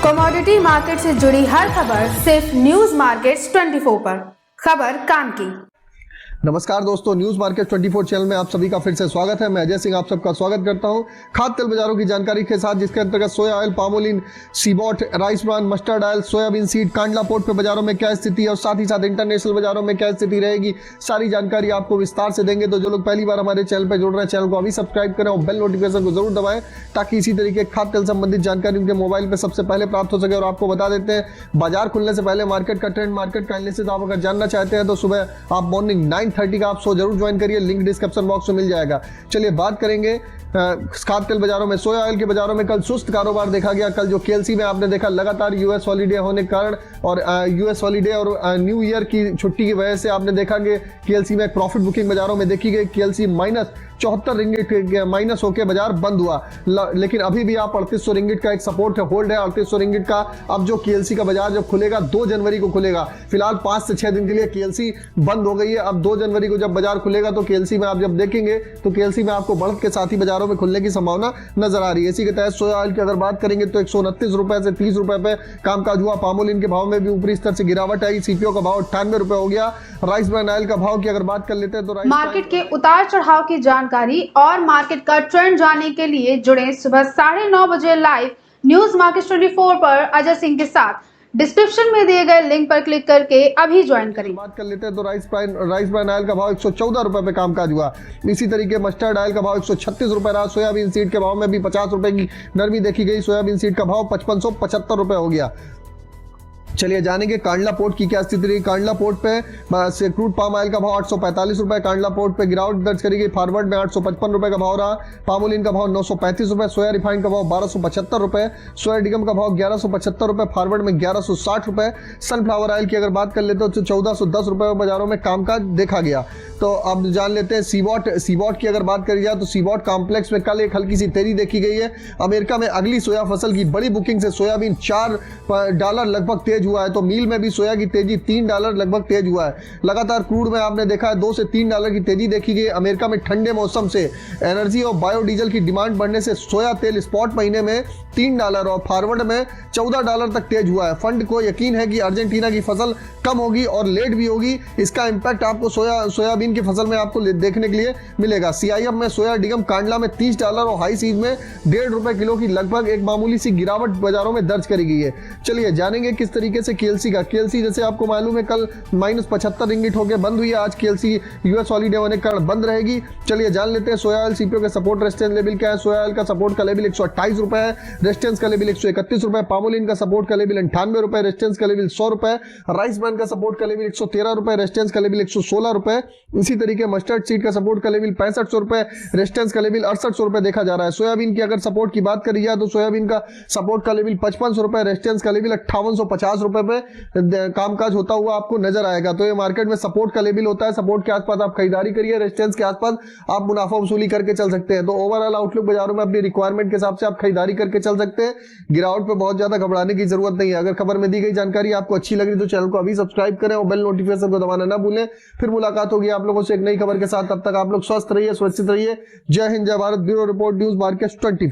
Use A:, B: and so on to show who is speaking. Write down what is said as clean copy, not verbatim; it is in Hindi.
A: कमोडिटी मार्केट से जुड़ी हर खबर सिर्फ न्यूज मार्केट्स 24 पर। खबर काम की।
B: नमस्कार दोस्तों, न्यूज मार्केट 24 चैनल में आप सभी का फिर से स्वागत है। मैं अजय सिंह आप सबका स्वागत करता हूं खाद्य तेल बाजारों की जानकारी के साथ, जिसके अंतर्गत सोया ऑयल, पामोलिन, सीबॉट, rice bran, mustard oil, soybean seed, Kandla port पे बाजारों में क्या स्थिति है और साथ ही साथ इंटरनेशनल बाजारों में क्या स्थिति रहेगी, सारी जानकारी आपको विस्तार से देंगे। तो जो लोग पहली बार हमारे चैनल पर जुड़ रहे हैं, चैनल को अभी सब्सक्राइब करें और बेल नोटिफिकेशन को जरूर दबाएं, ताकि इसी तरीके खाद्य तेल संबंधित जानकारी उनके मोबाइल पर सबसे पहले प्राप्त हो सके। और आपको बता देते हैं, बाजार खुलने से पहले मार्केट का ट्रेंड, मार्केट का एनालिसिस आप अगर जानना चाहते हैं तो सुबह आप मॉर्निंग 9:30 का आप जरूर ज्वाइन करिए, लिंक डिस्क्रिप्शन बॉक्स में मिल जाएगा। चलिए बात करेंगे खाद्य तेल बाजारों में। सोया ऑयल के बाजारों में कल सुस्त कारोबार देखा गया। कल जो केएलसी में आपने देखा, लगातार यूएस हॉलीडे होने के कारण और यूएस हॉलीडे और न्यू ईयर की छुट्टी की वजह से आपने देखा कि केएलसी में प्रॉफिट बुकिंग बाजारों में देखी गई। केएलसी माइनस 74 रिंगिट माइनस होकर बाजार बंद हुआ, लेकिन अभी भी आप 3800 रिंगिट का एक सपोर्ट होल्ड है, 3800 रिंगिट का। अब जो केएलसी का बाजार जब खुलेगा 2 जनवरी को खुलेगा, फिलहाल 5 से 6 दिन के लिए केएलसी बंद हो गई है। अब 2 जनवरी को जब बाजार खुलेगा तो केएलसी में आप जब देखेंगे तो केएलसी में आपको बढ़त के साथ ही बाजारों में खुलने की संभावना नजर आ रही है। इसी के तहत सोया ऑयल की अगर बात करेंगे तो 129 रुपए से 30 रुपए पे कामकाज हुआ। पामोलिन के भाव में भी ऊपरी स्तर से गिरावट आई। सीपीओ का भाव 98 रुपए हो गया। राइस ब्रान ऑयल का भाव की अगर बात कर लेते हैं तो
A: मार्केट के उतार चढ़ाव की जानकारी और मार्केट का ट्रेंड जानने के लिए जुड़े सुबह 9:30 बजे लाइव न्यूज मार्केट 24 पर अजय सिंह के साथ। डिस्क्रिप्शन में दिए गए लिंक पर क्लिक करके अभी ज्वाइन करें।
B: बात कर लेते हैं तो राइस ब्रान ऑयल का भाव 114 रुपए पे कामकाज हुआ। इसी तरीके मस्टर्ड ऑयल का भाव 136 रुपए रहा। सोयाबीन सीड के भाव में भी 50 रुपए की नरमी देखी गई। सोयाबीन सीड का भाव 5575 रुपए हो गया। चलिए जानेंगे कांडला पोर्ट की क्या स्थिति रही। कांडला पोर्ट पे क्रूड पाम ऑयल का भाव 845 रुपए, कांडला पोर्ट पे गिरावट दर्ज करी गई। फॉरवर्ड में 855 रुपए का भाव रहा। पामोलिन का भाव 935 रुपए, सोया रिफाइंड का भाव 1275 रुपए, सोया डिगम का भाव 1175 रुपए, फॉरवर्ड में 1160 रुपए। सनफ्लावर ऑयल की अगर बात कर लेते हो तो 1410 रुपए बाजारों में कामकाज देखा गया। तो अब जान लेते हैं सीबॉट की अगर बात करी जाए तो सीबॉट कॉम्प्लेक्स में कल एक हल्की सी तेजी देखी गई है। अमेरिका में अगली सोया फसल की बड़ी बुकिंग से सोयाबीन $4 लगभग तेज हुआ है, तो मील में भी सोया की तेजी $3 लगभग तेज हुआ है। लगातार क्रूड में आपने देखा है $2 से $3 की तेजी देखी गई। अमेरिका में ठंडे मौसम से एनर्जी और बायोडीजल की डिमांड बढ़ने से सोया तेल स्पॉट महीने में $3 और फॉरवर्ड में $14 तक तेज हुआ है। फंड को यकीन है कि अर्जेंटीना की फसल कम होगी और लेट भी होगी। इसका इंपैक्ट आपको सोयाबीन की फसल में आपको देखने के लिए मिलेगा। सीआईएफ में सोया डिगम कांडला में $30 और हाई सीज में ₹1.5 किलो की लगभग एक मामूली सी गिरावट बाजारों में दर्ज करी गई है। चलिए जानेंगे किस तरीके से केएलसी जैसे आपको मालूम है कल -75 रिंगिट होकर बंद हुई है। आज केएलसी यूएस हॉलीडे होने के कारण बंद रहेगी। चलिए जान लेते हैं सोया ऑयल सीपीओ के सपोर्ट रेजिस्टेंस लेवल क्या है। सोया ऑयल का सपोर्ट का लेवल 128 रुपए है, रेजिस्टेंस का लेवल 131 रुपए। पामोलिन का सपोर्ट का लेवल 98 रुपए, रेजिस्टेंस का लेवल 100 रुपए। राइस ब्रान का सपोर्ट का लेवल 113 रुपए, रेजिस्टेंस का लेवल 116 रुपए। इसी तरीके मस्टर्ड सीड का सपोर्ट का लेवल 6500 रुपए, रेजिस्टेंस का लेवल 6800 रुपए देखा जा रहा है। सोयाबीन की अगर सपोर्ट की बात करी जाए तो सोयाबीन का सपोर्ट का लेवल 5500 रुपए, रेजिस्टेंस का लेवल 5850 रुपए पे कामकाज होता हुआ आपको नजर आएगा। तो ये मार्केट में सपोर्ट का लेवल होता है। सपोर्ट के आसपास आप खरीदारी करिए, रेजिस्टेंस के आसपास आप मुनाफा वसूली करके चल सकते हैं। तो ओवरऑल आउटलुक बाजारों में अपनी रिक्वायरमेंट के हिसाब से आप खरीदारी करके चल सकते हैं। गिरावट पे बहुत ज्यादा घबराने की जरूरत नहीं है। अगर खबर में दी गई जानकारी आपको अच्छी लगी तो चैनल को अभी सब्सक्राइब करें और बेल नोटिफिकेशन को दबाना ना भूलें। फिर मुलाकात होगी आप लोगों से एक नई खबर के साथ। तब तक आप लोग स्वस्थ रहिए, सुरक्षित रहिए। जय हिंद, जय Bharat. Bureau report, news market 24।